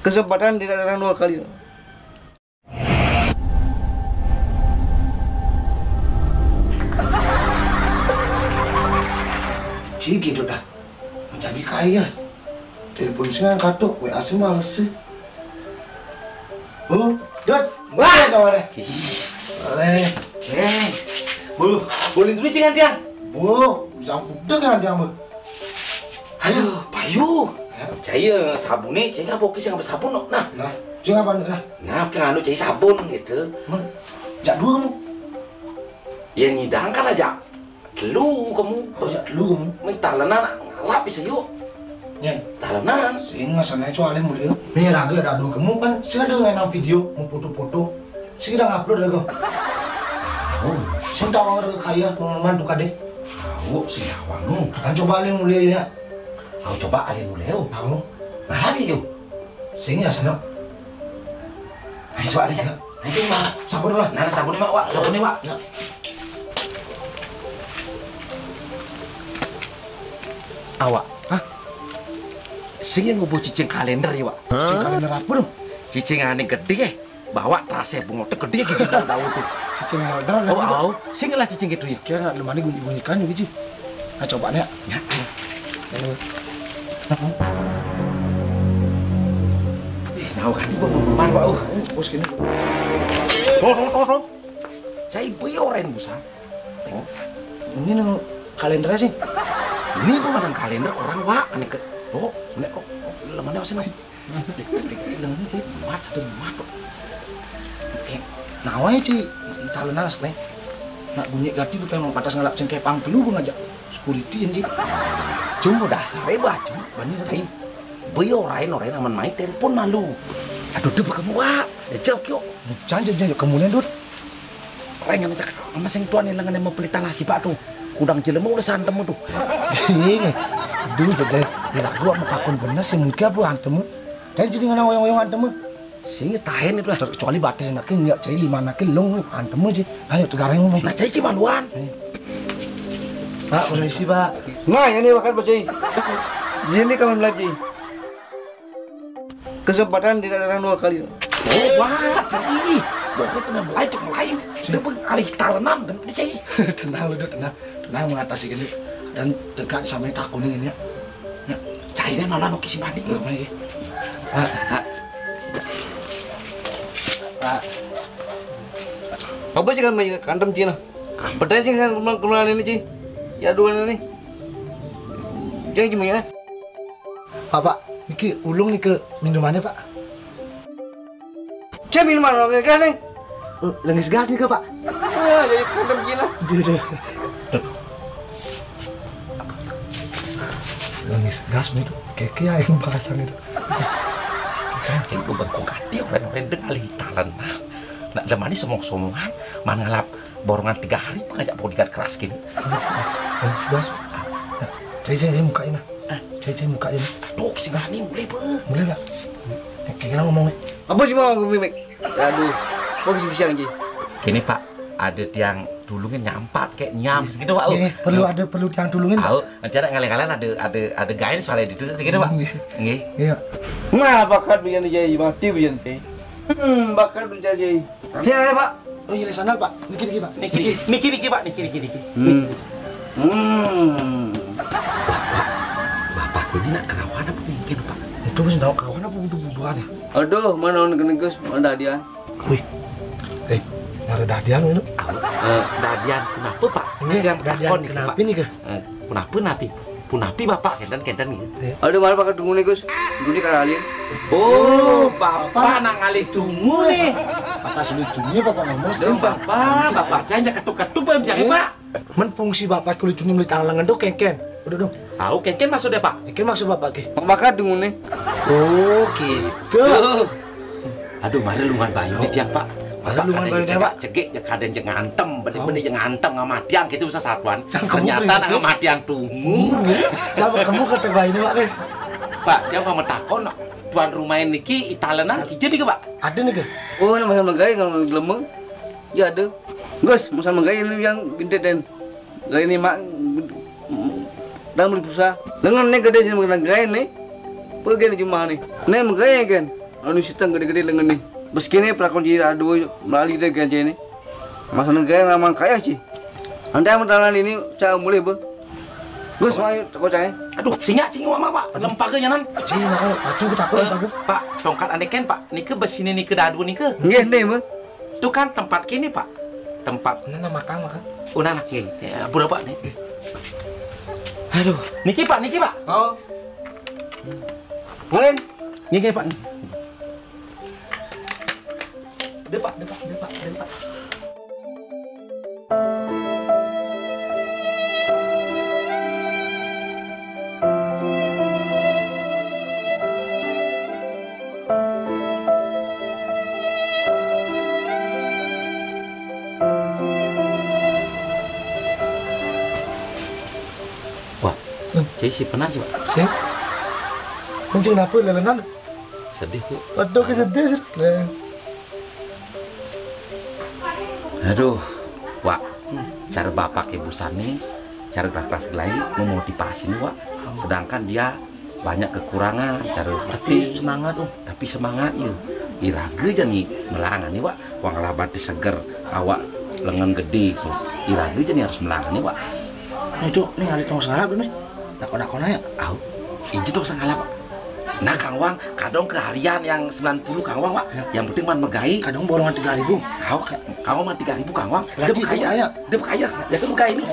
Kesempatan tidak datang dua kali. Cik gitu dah. Menjadi kaya. Telepon saya angkat tuh, WA saya males sih. Bu, Dut, wah sama deh. Boleh. Bu, boleh dulu jangan dia. Bu, jangan kuda kan dia bu. Aduh, payu. Saya sabunnya, saya nggak fokus yang bersabun, nah. Nah, jangan apa nah. Nah, kan anu saya sabun gitu. Jak dua kamu. Ya ngidangkan aja. Dulu kamu. Oh ya, dulu kamu. Minta lenan, ngalap bisa yuk. Nyen, Talenan. singa sana cualin mulia. Nih rado kamu kan saya ada ngenang video, mau foto-foto. Saya udah ngupload ada kok. Oh, saya tahu orang kaya, teman-teman tuh kade. Tahu sih awang. Kan coba alin mulia ya. Aku coba alin mulai. Tahu. Ngalap ya yuk. Singa sana. Ayo coba alin ya. Nanti mah Sabun lah. Nana sabunnya mak, Wak. Sabunnya mak. Ya. Awak. Hah? Sing ngubuh cicing kalender ya, Wak. Cicing kalender apa dong? Cicing ane gede bawa rasa bunga teh gede gitu tahu tuh. Cicing kalender ada. Oh, sing lah cicing gitu ya. Kira nggak lemari bunyi-bunyikan gitu. Nah coba nih. Ya. Nah, kan man, Pak. Bos gini. Oh. Cai bioren busa. Oh. Ini nih kalendernya sih. Ini pemanan kalender orang Wak. Ane ke. Oh, nek kok lemane wae nih. Lengannya sih. Mat satu mat. Nah, wae sih Italiana sekali. Nak bunyi ganti bukan mau patas ngalap cengkeh pang dulu bang aja. Security ini. Cuma dasar baju. Bener cai. Bioren orang aman main telepon malu. Aduh, deh kamu Wak. Ya jauh kyo. Jangan kemudian Dut. Kau yang ngecek sama sing tuan yang lengan mau pelita nasi Pak tuh. Udang jelemu udah santem tuh. Ini. Aduh, jadi gua mau kakun bener sih mungkin apa antemu. Jadi ngana oyong-oyong antemu. Sing tahen itu lah. Kecuali batis nakin nggak jadi 5 nakin long antemu sih. Ayo tegareng ngomong. Nah, jadi cimaluan. Pak, permisi Pak. Nah, ini makan bocai. Jini kamu lagi. Kesempatan tidak datang dua kali. Oh, wah, jadi. Boleh pernah mulai cek mulai. Sudah alih talenan dan dicai. Tenang lu, tenang mengatasi ini dan dekat sampai kakuning ini ya. Ya, Cairnya malah nuki si banding. Namanya. Pak. Apa sih kan banyak kantem Cina? Betul sih kan kenalan ini Ci. Ya dua ini. Jangan cuma ya. Pak, niki ulung nih ke minumannya Pak. Cek minuman oke kan nih? Lengis gas nih ke Pak. Jadi kantem Cina. Duh. Lengis gas nih tuh. Kayak yang bahasan itu. Jadi gue bengkong kati orang-orang deng alih talenan. Nah, lemani somong-somongan, mana ngalap borongan 3 hari pengajak bodyguard keras gini. Lengis gas. Saya mukain lah. Saya mukain. Tuh, si Bani mulai be. Boleh nggak? Kira ngomong nih. Apa sih mau gue mimik? Aduh, kok bisa Ci? Gini Pak, ada tiang dulungin nyampat kayak nyam segitu Pak. Perlu tiang dulungin. Tahu, nanti ada ngalen-ngalen ada gain soalnya di situ segitu Pak. Nggih. Iya. Nah, bakat bijan jadi mati bijan Ci. Bakat bijan jadi. Siapa Pak? Oh iya sana Pak. Niki Pak. Niki Pak, niki. Bapak ini nak kerawan apa mungkin Pak? Itu bisa tahu kawan apa untuk bubuhan ya? Aduh, mana orang genegus, mana dia? Wih, nyari dadian itu? Dadian kenapa Pak? Ini dadian kenapa nih ke? Kenapa napi? Punapi Bapak, kenten gitu. Aduh, malah pakai tunggu nih Gus. Ini kalian. Oh, Bapak nak ngalih tunggu nih. Atas lucunya Bapak ngomong. Bapak jangan ketuk-ketuk Pak, jangan Pak. Men fungsi Bapak kulit cuni meli tangan tuh kengken. Udah dong. Tahu kengken maksudnya Pak? Kengken maksud Bapak ke? Makan tunggu nih. Oh, gitu. Aduh, mari lungan bayu nih tiang Pak. Maka lungan bayu nih Pak. Cegik kaden jeung ngantem, bener-bener jeung ngantem ngamatiang gitu bisa satuan. Kamu Ternyata ngamatiang tunggu. Coba kamu kata bayi ini Pak ke? Pak, dia kamu takon tuan rumah ini ki Italenan ki jadi ke Pak? Ada nih ke? Oh, nama sama gaya kalau gelemeng. Ya ada. Gus, sama gaya ini yang bintet dan gaya ini mak dalam beli pusat. Dengan nih gede sih mengenai gaya nih. Pergi nih cuma nih. Nih menggaya kan. anu sitang gede-gede lengan nih. Meski pelakon jadi aduh melalui deh ganja ini. Masa negara memang kaya sih. Anda mendalan ini cara mulai be. Gus main kocaknya. Aduh, singa cing mama Pak. Lempage nyanan. Cing makan, aduh takut bagus. Pak, tongkat aneken Pak. Nike besini nike dadu nike. Nggih, nih be. Itu kan tempat kini Pak. Tempat Nana makan. unanak nggih. Ya, budak Pak nih. Aduh, niki Pak. Oh. Ngalen. Niki Pak. Depak. Wah, jadi si pernah sih Pak. Sih. Kuncing apa lelenan? Sedih Bu. Aduh kesedih sih. Aduh, Wak, cara bapak ibu Sani, cara kelas gelai memotivasi nih, Wak. Sedangkan dia banyak kekurangan, cara Tapi semangat tapi semangat ya. Iraga aja nih melangan nih, Wak. Wang labat seger, awak lengan gede, iraga aja nih harus melangan nih, Wak. Nah itu, nih ada tong salah belum nih? Nakon-nakon aja. Aw, hiji tuh sengalah, Pak. Nah, Kang Wang, kadang keharian yang 90 Kang Wang, Wak. Ya. Yang penting man megai. Kadang borongan 3.000. Kang Wang mah 3.000 Kang Wang. Berarti Dia kaya. Ya kan megai ini.